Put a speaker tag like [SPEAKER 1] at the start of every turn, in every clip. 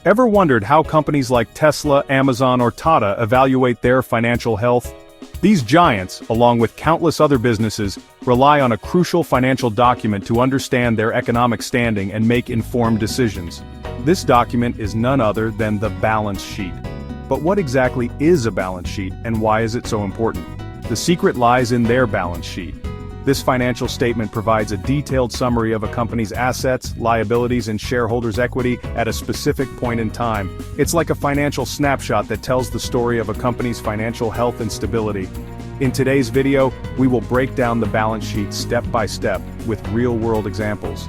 [SPEAKER 1] Ever wondered how companies like Tesla, Amazon, or Tata evaluate their financial health? These giants, along with countless other businesses, rely on a crucial financial document to understand their economic standing and make informed decisions. This document is none other than the balance sheet. But what exactly is a balance sheet, and why is it so important? The secret lies in their balance sheet. This financial statement provides a detailed summary of a company's assets, liabilities, and shareholders' equity at a specific point in time. It's like a financial snapshot that tells the story of a company's financial health and stability. In today's video, we will break down the balance sheet step by step, with real-world examples.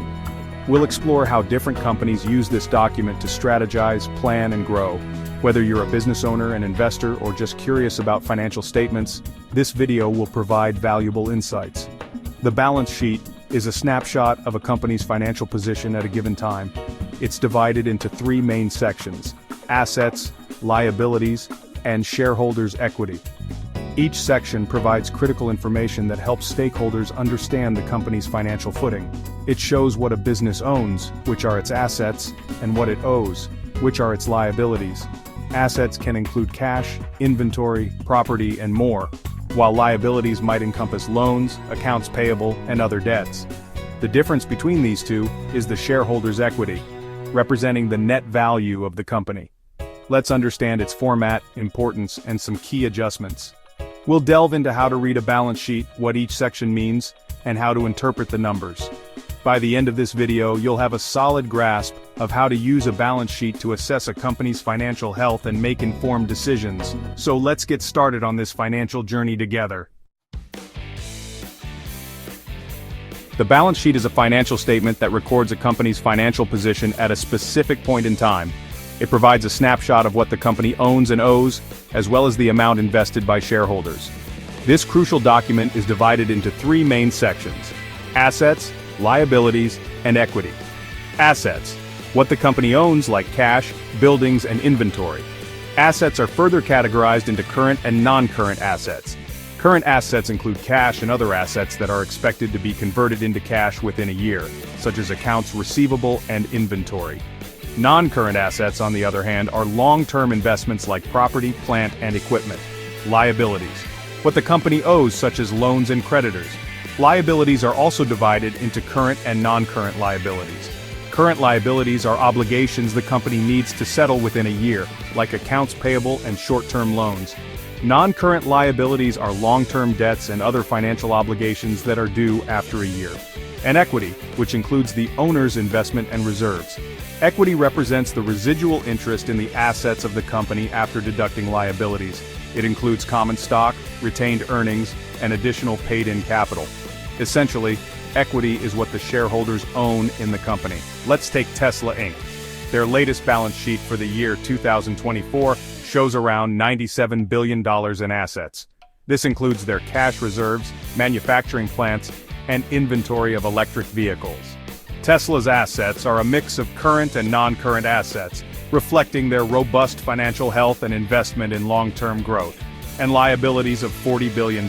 [SPEAKER 1] We'll explore how different companies use this document to strategize, plan, and grow. Whether you're a business owner, an investor, or just curious about financial statements, this video will provide valuable insights. The balance sheet is a snapshot of a company's financial position at a given time. It's divided into three main sections: assets, liabilities, and shareholders' equity. Each section provides critical information that helps stakeholders understand the company's financial footing. It shows what a business owns, which are its assets, and what it owes, which are its liabilities. Assets can include cash, inventory, property, and more, while liabilities might encompass loans, accounts payable, and other debts. The difference between these two is the shareholders' equity, representing the net value of the company. Let's understand its format, importance, and some key adjustments. We'll delve into how to read a balance sheet, what each section means, and how to interpret the numbers. By the end of this video, you'll have a solid grasp of how to use a balance sheet to assess a company's financial health and make informed decisions. So let's get started on this financial journey together. The balance sheet is a financial statement that records a company's financial position at a specific point in time. It provides a snapshot of what the company owns and owes, as well as the amount invested by shareholders. This crucial document is divided into three main sections: assets, liabilities, and equity. Assets: what the company owns, like cash, buildings, and inventory. Assets are further categorized into current and non-current assets. Current assets include cash and other assets that are expected to be converted into cash within a year, such as accounts receivable and inventory. Non-current assets, on the other hand, are long-term investments like property, plant, and equipment. Liabilities: what the company owes, such as loans and creditors. Liabilities are also divided into current and non-current liabilities. Current liabilities are obligations the company needs to settle within a year, like accounts payable and short-term loans. Non-current liabilities are long-term debts and other financial obligations that are due after a year. And equity, which includes the owner's investment and reserves. Equity represents the residual interest in the assets of the company after deducting liabilities. It includes common stock, retained earnings, and additional paid-in capital. Essentially, equity is what the shareholders own in the company. Let's take Tesla Inc. Their latest balance sheet for the year 2024 shows around $97 billion in assets. This includes their cash reserves, manufacturing plants, and inventory of electric vehicles. Tesla's assets are a mix of current and non-current assets, reflecting their robust financial health and investment in long-term growth, and liabilities of $40 billion.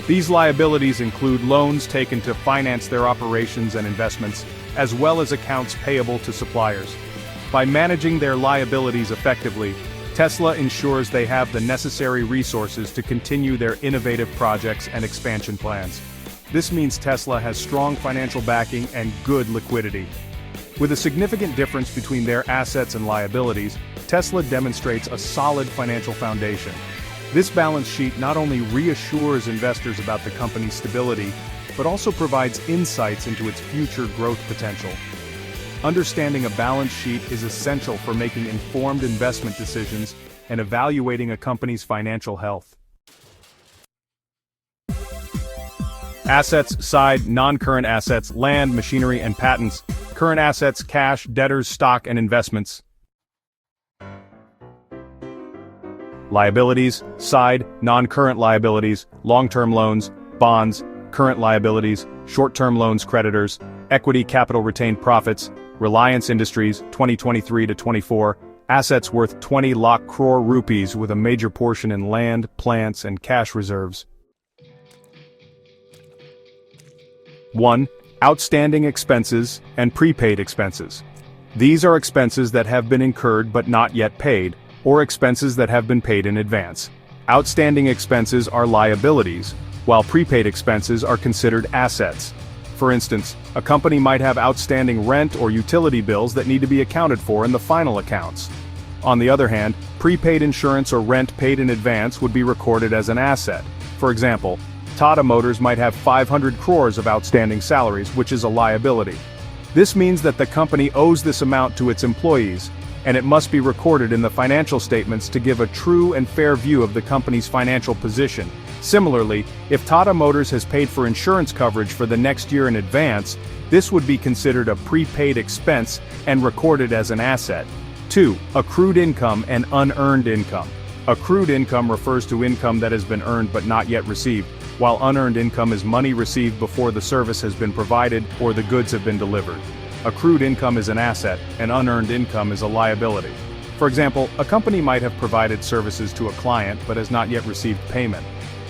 [SPEAKER 1] These liabilities include loans taken to finance their operations and investments, as well as accounts payable to suppliers. By managing their liabilities effectively, Tesla ensures they have the necessary resources to continue their innovative projects and expansion plans. This means Tesla has strong financial backing and good liquidity. With a significant difference between their assets and liabilities, Tesla demonstrates a solid financial foundation. This balance sheet not only reassures investors about the company's stability, but also provides insights into its future growth potential. Understanding a balance sheet is essential for making informed investment decisions and evaluating a company's financial health. Assets side: non-current assets, land, machinery, and patents. Current assets: cash, debtors, stock, and investments. Liabilities side: non-current liabilities, long-term loans, bonds. Current liabilities: short-term loans, creditors. Equity, capital, retained profits. Reliance Industries, 2023 to 24. Assets worth 20 lakh crore rupees, with a major portion in land, plants, and cash reserves. 1. Outstanding expenses and prepaid expenses. These are expenses that have been incurred but not yet paid, or expenses that have been paid in advance. Outstanding expenses are liabilities, while prepaid expenses are considered assets. For instance, a company might have outstanding rent or utility bills that need to be accounted for in the final accounts. On the other hand, prepaid insurance or rent paid in advance would be recorded as an asset. For example, Tata Motors might have 500 crores of outstanding salaries, which is a liability. This means that the company owes this amount to its employees, and it must be recorded in the financial statements to give a true and fair view of the company's financial position. Similarly, if Tata Motors has paid for insurance coverage for the next year in advance, this would be considered a prepaid expense and recorded as an asset. 2. Accrued income and unearned income. Accrued income refers to income that has been earned but not yet received, while unearned income is money received before the service has been provided or the goods have been delivered. Accrued income is an asset, and unearned income is a liability. For example, a company might have provided services to a client but has not yet received payment.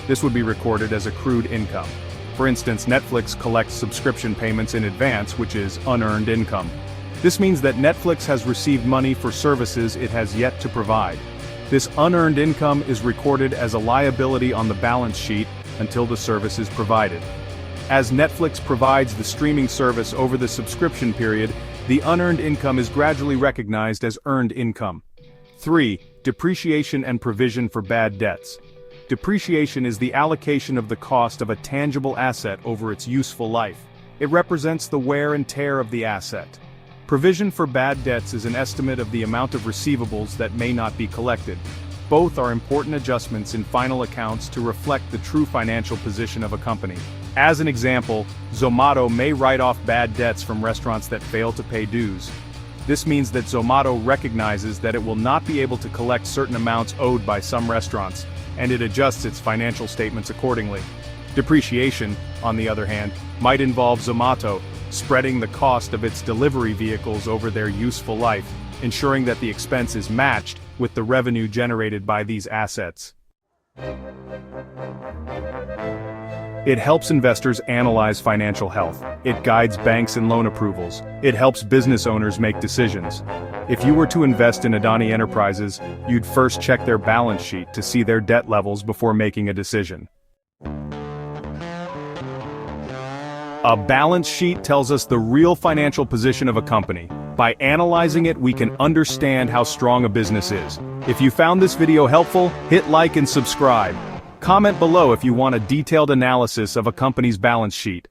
[SPEAKER 1] This would be recorded as accrued income. For instance, Netflix collects subscription payments in advance, which is unearned income. This means that Netflix has received money for services it has yet to provide. This unearned income is recorded as a liability on the balance sheet until the service is provided. As Netflix provides the streaming service over the subscription period, the unearned income is gradually recognized as earned income. 3. Depreciation and provision for bad debts. Depreciation is the allocation of the cost of a tangible asset over its useful life. It represents the wear and tear of the asset. Provision for bad debts is an estimate of the amount of receivables that may not be collected. Both are important adjustments in final accounts to reflect the true financial position of a company. As an example, Zomato may write off bad debts from restaurants that fail to pay dues. This means that Zomato recognizes that it will not be able to collect certain amounts owed by some restaurants, and it adjusts its financial statements accordingly. Depreciation, on the other hand, might involve Zomato spreading the cost of its delivery vehicles over their useful life, ensuring that the expense is matched with the revenue generated by these assets. It helps investors analyze financial health. It guides banks in loan approvals. It helps business owners make decisions. If you were to invest in Adani Enterprises, you'd first check their balance sheet to see their debt levels before making a decision. A balance sheet tells us the real financial position of a company. By analyzing it, we can understand how strong a business is. If you found this video helpful, hit like and subscribe. Comment below if you want a detailed analysis of a company's balance sheet.